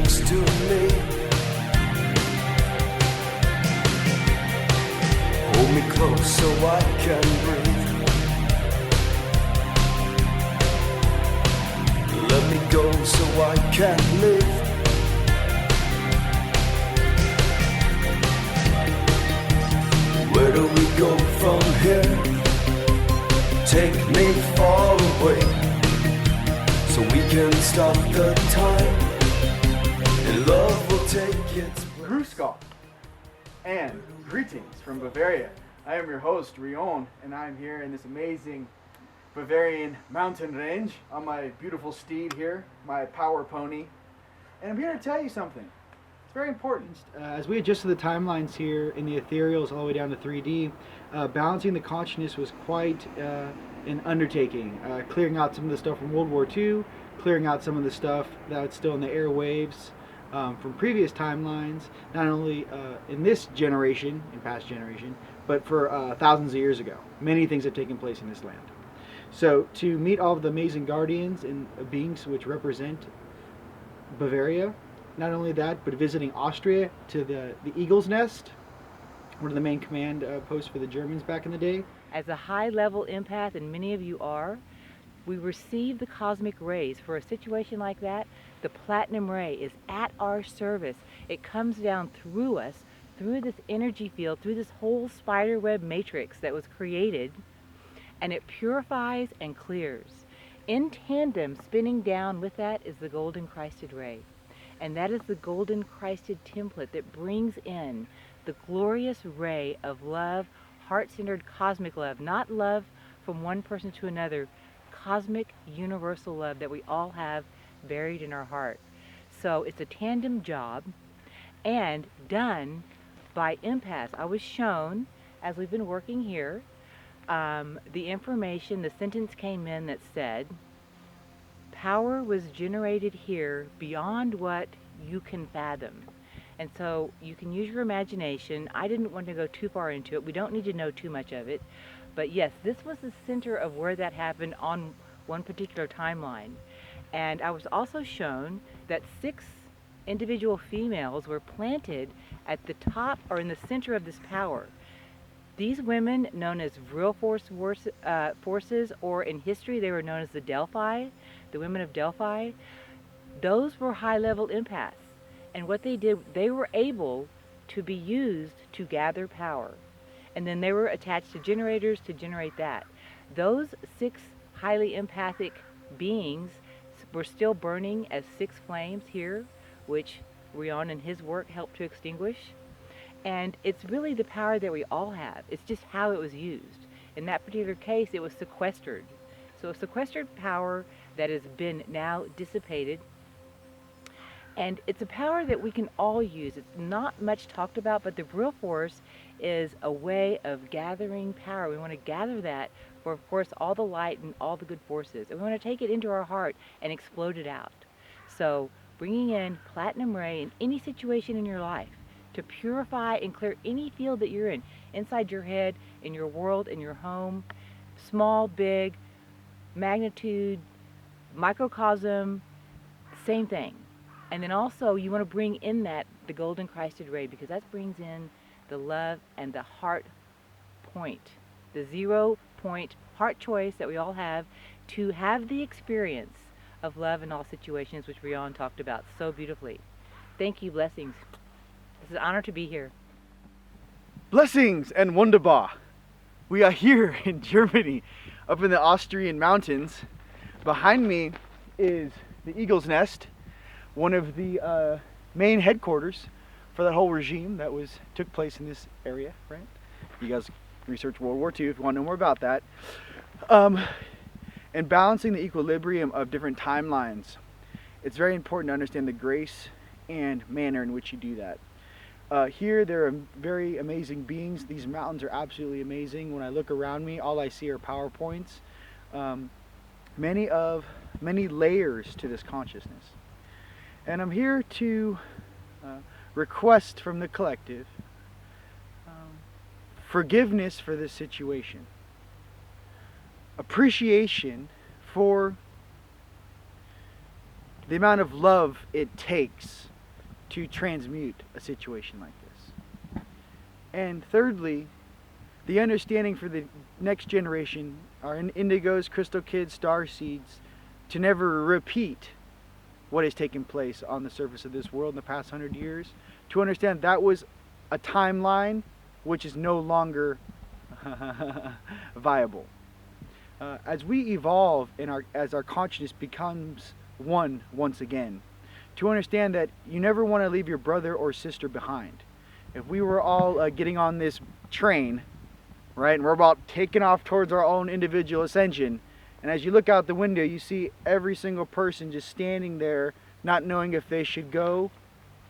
next to me. Hold me close so I can breathe. Let me go so I can live. Where do we go from here? Take me far away, so we can stop the time, and love will take its place. Grüß Gott, and greetings from Bavaria. I am your host, Rion, and I'm here in this amazing Bavarian mountain range on my beautiful steed here, my power pony. And I'm here to tell you something. It's very important. As we adjusted the timelines here in the ethereals all the way down to 3D, balancing the consciousness was quite an undertaking. Clearing out some of the stuff from World War II, clearing out some of the stuff that's still in the airwaves from previous timelines, not only in this generation, in past generation, but for thousands of years ago. Many things have taken place in this land. So to meet all of the amazing guardians and beings which represent Bavaria, not only that, but visiting Austria to the Eagle's Nest, one of the main command posts for the Germans back in the day. As a high-level empath, and many of you are, we receive the cosmic rays. For a situation like that, the platinum ray is at our service. It comes down through us, through this energy field, through this whole spiderweb matrix that was created, and it purifies and clears. In tandem, spinning down with that is the golden Christed ray. And that is the golden Christed template that brings in the glorious ray of love, heart-centered cosmic love, not love from one person to another, cosmic universal love that we all have buried in our heart. So it's a tandem job and done by empaths. I was shown, as we've been working here, the information, the sentence came in that said, power was generated here beyond what you can fathom. And so you can use your imagination. I didn't want to go too far into it. We don't need to know too much of it. But yes, this was the center of where that happened on one particular timeline. And I was also shown that 6 individual females were planted at the top or in the center of this power. These women, known as real forces, or in history they were known as the Delphi, the women of Delphi, those were high-level empaths. And what they did, they were able to be used to gather power. And then they were attached to generators to generate that. Those 6 highly empathic beings were still burning as 6 flames here, which Rion and his work helped to extinguish. And it's really the power that we all have. It's just how it was used. In that particular case, it was sequestered. So a sequestered power that has been now dissipated. And it's a power that we can all use. It's not much talked about, but the real force is a way of gathering power. We want to gather that for, of course, all the light and all the good forces. And we want to take it into our heart and explode it out. So bringing in platinum ray in any situation in your life to purify and clear any field that you're in, inside your head, in your world, in your home, small, big, magnitude, microcosm, same thing. And then also you want to bring in that, the golden Christed ray, because that brings in the love and the heart point, the 0 point heart choice that we all have to have the experience of love in all situations, which Rion talked about so beautifully. Thank you, blessings. It's an honor to be here. Blessings and wunderbar. We are here in Germany, up in the Austrian mountains. Behind me is the Eagle's Nest, one of the main headquarters for that whole regime that took place in this area, right? You guys research World War II if you want to know more about that. And balancing the equilibrium of different timelines. It's very important to understand the grace and manner in which you do that. Here there are very amazing beings. These mountains are absolutely amazing. When I look around me, all I see are PowerPoints. Many layers to this consciousness. And I'm here to request from the collective forgiveness for this situation, appreciation for the amount of love it takes to transmute a situation like this. And thirdly, the understanding for the next generation, our indigos, crystal kids, star seeds, to never repeat what has taken place on the surface of this world in the past 100 years, to understand that was a timeline which is no longer viable. As we evolve as our consciousness becomes one once again, to understand that you never want to leave your brother or sister behind. If we were all getting on this train, right, and we're about taking off towards our own individual ascension, and as you look out the window, you see every single person just standing there, not knowing if they should go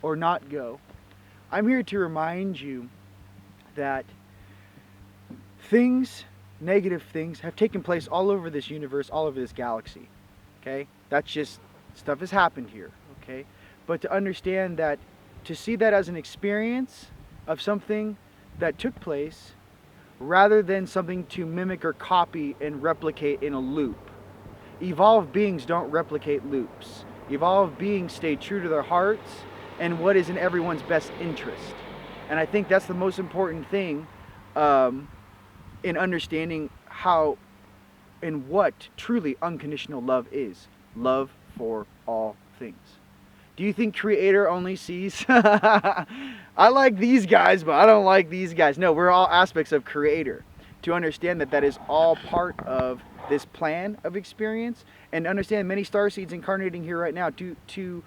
or not go. I'm here to remind you that negative things have taken place all over this universe, all over this galaxy. Okay? That's just, stuff has happened here. Okay? But to understand that, to see that as an experience of something that took place, rather than something to mimic or copy and replicate in a loop. Evolved beings don't replicate loops. Evolved beings stay true to their hearts and what is in everyone's best interest. And I think that's the most important thing in understanding how and what truly unconditional love is. Love for all things. Do you think Creator only sees, I like these guys, but I don't like these guys? No, we're all aspects of Creator. To understand that that is all part of this plan of experience, and understand many starseeds incarnating here right now to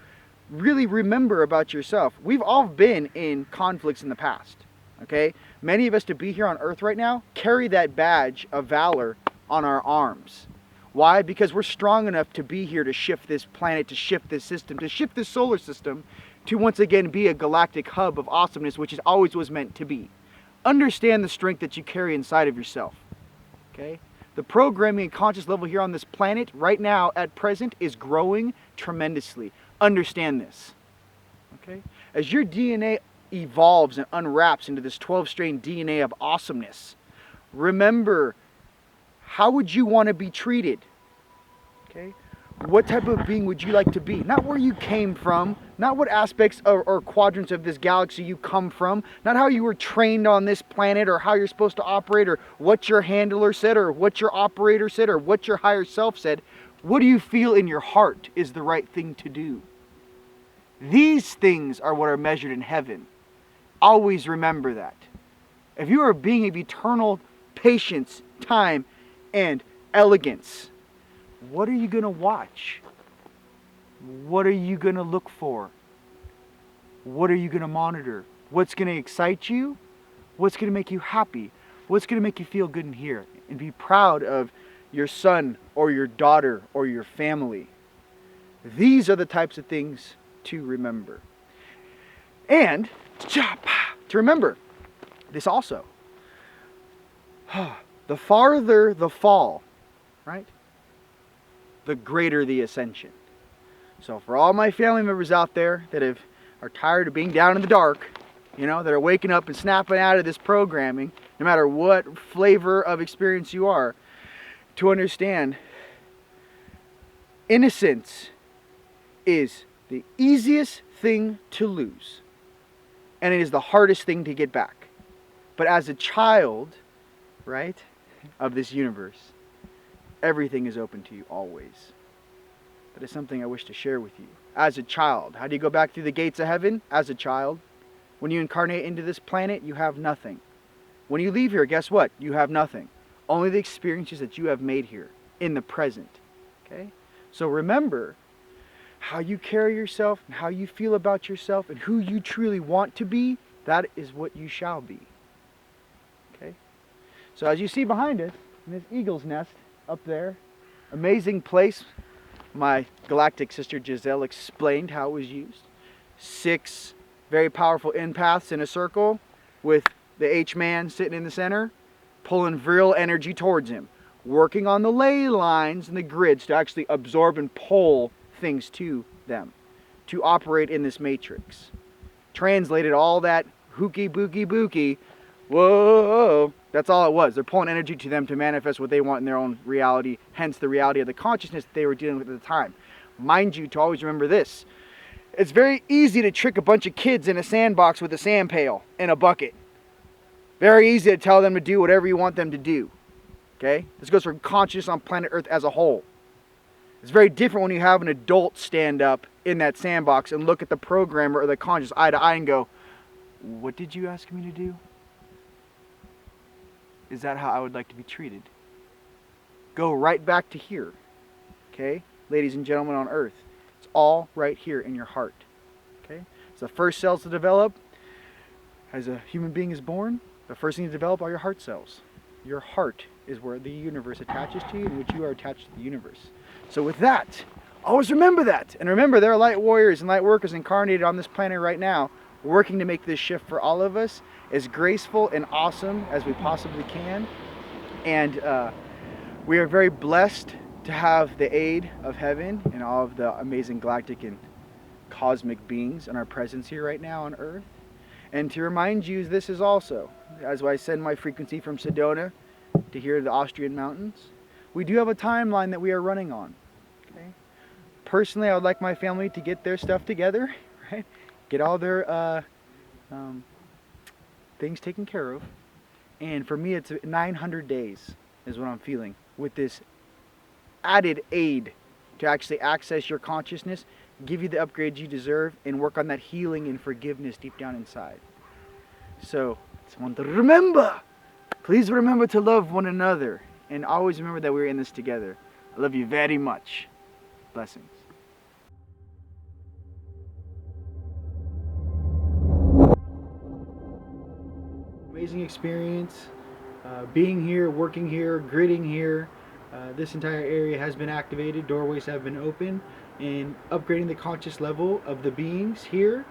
really remember about yourself. We've all been in conflicts in the past, okay? Many of us, to be here on Earth right now, carry that badge of valor on our arms. Why? Because we're strong enough to be here to shift this planet, to shift this system, to shift this solar system, to once again be a galactic hub of awesomeness, which is always was meant to be. Understand the strength that you carry inside of yourself. Okay? The programming and conscious level here on this planet right now at present is growing tremendously. Understand this. Okay? As your DNA evolves and unwraps into this 12-strain DNA of awesomeness, remember, how would you want to be treated? Okay? What type of being would you like to be? Not where you came from, not what aspects or quadrants of this galaxy you come from, not how you were trained on this planet or how you're supposed to operate or what your handler said or what your operator said or what your higher self said. What do you feel in your heart is the right thing to do? These things are what are measured in heaven. Always remember that. If you are a being of eternal patience, time, and elegance, what are you going to watch? What are you going to look for? What are you going to monitor? What's going to excite you? What's going to make you happy? What's going to make you feel good in here? And be proud of your son or your daughter or your family. These are the types of things to remember. And to remember this also. The farther the fall, right, the greater the ascension. So for all my family members out there that are tired of being down in the dark, that are waking up and snapping out of this programming, no matter what flavor of experience you are, to understand, innocence is the easiest thing to lose, and it is the hardest thing to get back. But as a child, right, of this universe, everything is open to you always. That is something I wish to share with you. As a child, how do you go back through the gates of heaven? As a child. When you incarnate into this planet, you have nothing. When you leave here, guess what? You have nothing. Only the experiences that you have made here in the present. Okay? So remember how you carry yourself and how you feel about yourself and who you truly want to be. That is what you shall be. Okay? So as you see behind us, in this eagle's nest up there, amazing place. My galactic sister Giselle explained how it was used. 6 very powerful empaths in a circle with the H-man sitting in the center, pulling virile energy towards him, working on the ley lines and the grids to actually absorb and pull things to them, to operate in this matrix. Translated all that hooky booky booky, whoa, that's all it was. They're pulling energy to them to manifest what they want in their own reality, hence the reality of the consciousness that they were dealing with at the time. Mind you, to always remember this, It's very easy to trick a bunch of kids in a sandbox with a sand pail and a bucket. Very easy to tell them to do whatever you want them to do. Okay? This goes for consciousness on planet Earth as a whole. It's very different when you have an adult stand up in that sandbox and look at the programmer or the conscious eye to eye and go, what did you ask me to do? Is that how I would like to be treated? Go right back to here. Okay? Ladies and gentlemen on Earth. It's all right here in your heart. Okay? So the first cells to develop as a human being is born, the first thing to develop are your heart cells. Your heart is where the universe attaches to you, in which you are attached to the universe. So with that, always remember that. And remember, there are light warriors and light workers incarnated on this planet right now, working to make this shift for all of us as graceful and awesome as we possibly can. And we are very blessed to have the aid of heaven and all of the amazing galactic and cosmic beings in our presence here right now on Earth. And to remind you, this is also, as I send my frequency from Sedona to here to the Austrian mountains, we do have a timeline that we are running on. Okay? Personally, I would like my family to get their stuff together, right? Get all their things taken care of. And for me, it's 900 days is what I'm feeling with this added aid to actually access your consciousness, give you the upgrades you deserve, and work on that healing and forgiveness deep down inside. So, I just want to remember, please remember to love one another, and always remember that we're in this together. I love you very much. Blessings. Amazing experience, being here, working here, gritting here. This entire area has been activated, doorways have been open, and upgrading the conscious level of the beings here,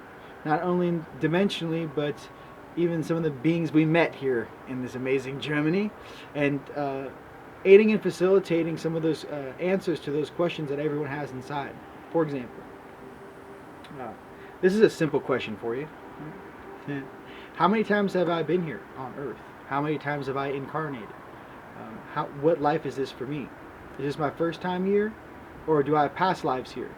not only dimensionally, but even some of the beings we met here in this amazing Germany, and aiding and facilitating some of those answers to those questions that everyone has inside. For example, this is a simple question for you. How many times have I been here on Earth? How many times have I incarnated? What life is this for me? Is this my first time here? Or do I have past lives here?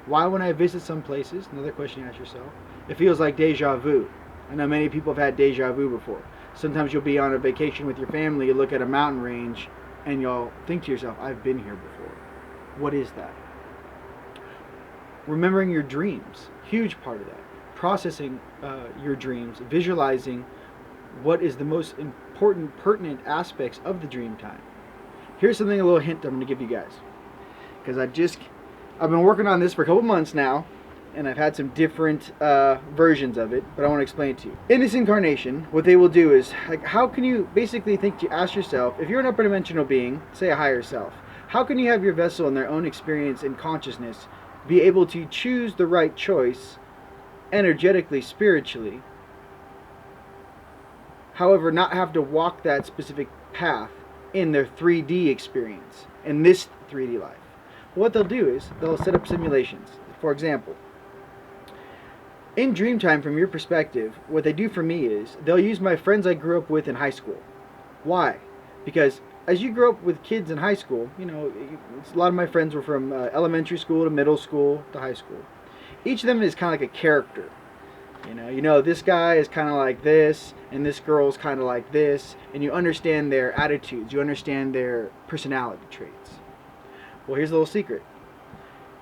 Why, when I visit some places, another question you ask yourself, it feels like deja vu. I know many people have had deja vu before. Sometimes you'll be on a vacation with your family, you look at a mountain range, and you'll think to yourself, I've been here before. What is that? Remembering your dreams, huge part of that. Processing your dreams, visualizing what is the most important, pertinent aspects of the dream time. Here's something, a little hint I'm going to give you guys. Because I've been working on this for a couple months now, and I've had some different versions of it, but I want to explain it to you. In this incarnation, what they will do is, like, how can you basically ask yourself, if you're an upper dimensional being, say a higher self, how can you have your vessel in their own experience and consciousness be able to choose the right choice energetically, spiritually, however, not have to walk that specific path in their 3D experience, in this 3D life? What they'll do is, they'll set up simulations. For example, in Dreamtime, from your perspective, what they do for me is, they'll use my friends I grew up with in high school. Why? Because as you grow up with kids in high school, you know, a lot of my friends were from elementary school to middle school to high school. Each of them is kind of like a character. You know, this guy is kind of like this, and this girl is kind of like this, and you understand their attitudes, you understand their personality traits. Well, here's a little secret.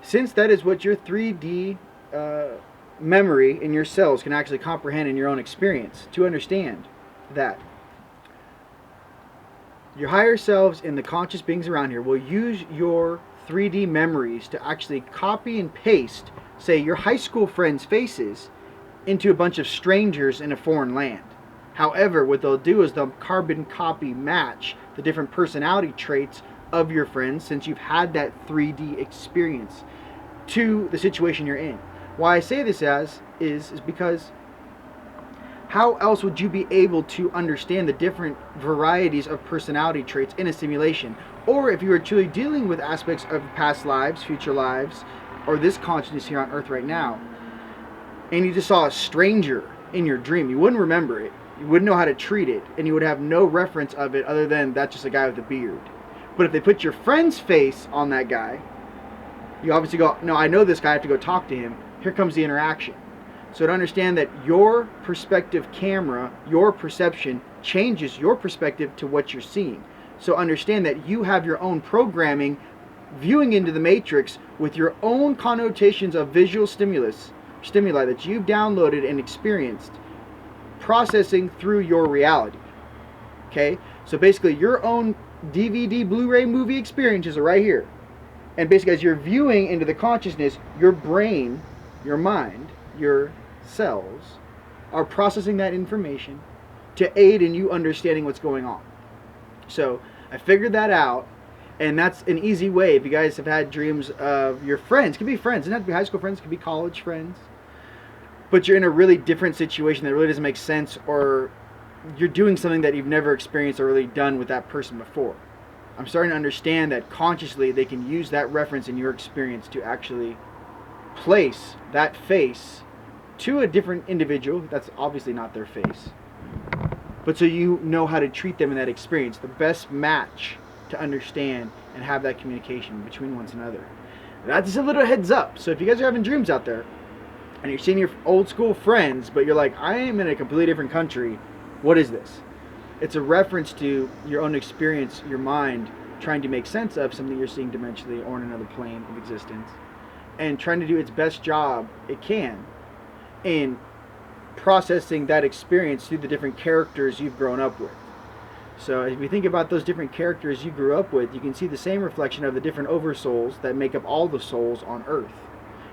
Since that is what your 3D memory in your cells can actually comprehend in your own experience, to understand that your higher selves and the conscious beings around here will use your 3D memories to actually copy and paste, say, your high school friends' faces into a bunch of strangers in a foreign land. However, what they'll do is they'll carbon copy match the different personality traits of your friends, since you've had that 3D experience, to the situation you're in. Why I say this is because how else would you be able to understand the different varieties of personality traits in a simulation? Or if you were truly dealing with aspects of past lives, future lives, or this consciousness here on Earth right now, and you just saw a stranger in your dream, you wouldn't remember it, you wouldn't know how to treat it, and you would have no reference of it other than that's just a guy with a beard. But if they put your friend's face on that guy, you obviously go, no, I know this guy, I have to go talk to him. here comes the interaction. So to understand that your perspective camera, your perception changes your perspective to what you're seeing. So understand that you have your own programming viewing into the matrix with your own connotations of visual stimuli that you've downloaded and experienced, processing through your reality. Okay? So basically your own DVD, Blu-ray movie experiences are right here. And basically as you're viewing into the consciousness, your brain, your mind, your cells are processing that information to aid in you understanding what's going on. So I figured that out, and that's an easy way. If you guys have had dreams of your friends, it could be friends, it doesn't have to be high school friends, it could be college friends, but you're in a really different situation that really doesn't make sense, or you're doing something that you've never experienced or really done with that person before. I'm starting to understand that consciously they can use that reference in your experience to actually place that face to a different individual. That's obviously not their face, but so you know how to treat them in that experience, the best match to understand and have that communication between one another. That's just a little heads up. So if you guys are having dreams out there and you're seeing your old school friends, but you're like, I am in a completely different country, what is this? It's a reference to your own experience, your mind trying to make sense of something you're seeing dimensionally or in another plane of existence, and trying to do its best job it can in processing that experience through the different characters you've grown up with. So if you think about those different characters you grew up with, you can see the same reflection of the different oversouls that make up all the souls on Earth,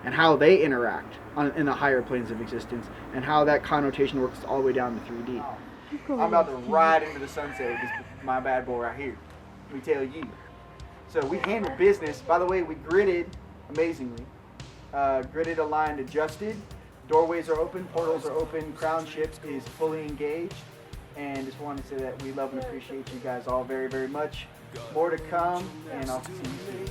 and how they interact in the higher planes of existence, and how that connotation works all the way down to 3D. I'm about to ride into the sunset with this, my bad boy right here. Let me tell you. So we handle business. By the way, we gridded amazingly. Gridded, aligned, adjusted. Doorways are open, portals are open, crown ship is fully engaged. And just wanted to say that we love and appreciate you guys all very, very much. More to come, and I'll see you soon.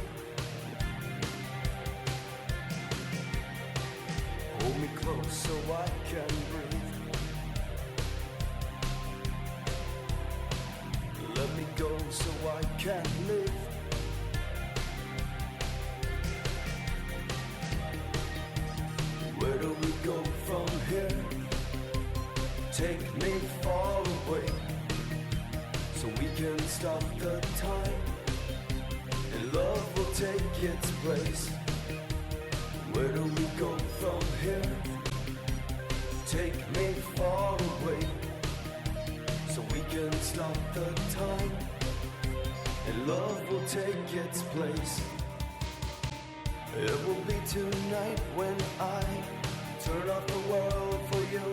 Hold me close so I can breathe. Let me go so I can live. Where do we go from here? Take me far away, so we can stop the time, and love will take its place. Where do we go from here? Take me far away, so we can stop the time, and love will take its place. It will be tonight when I turn off the world for you.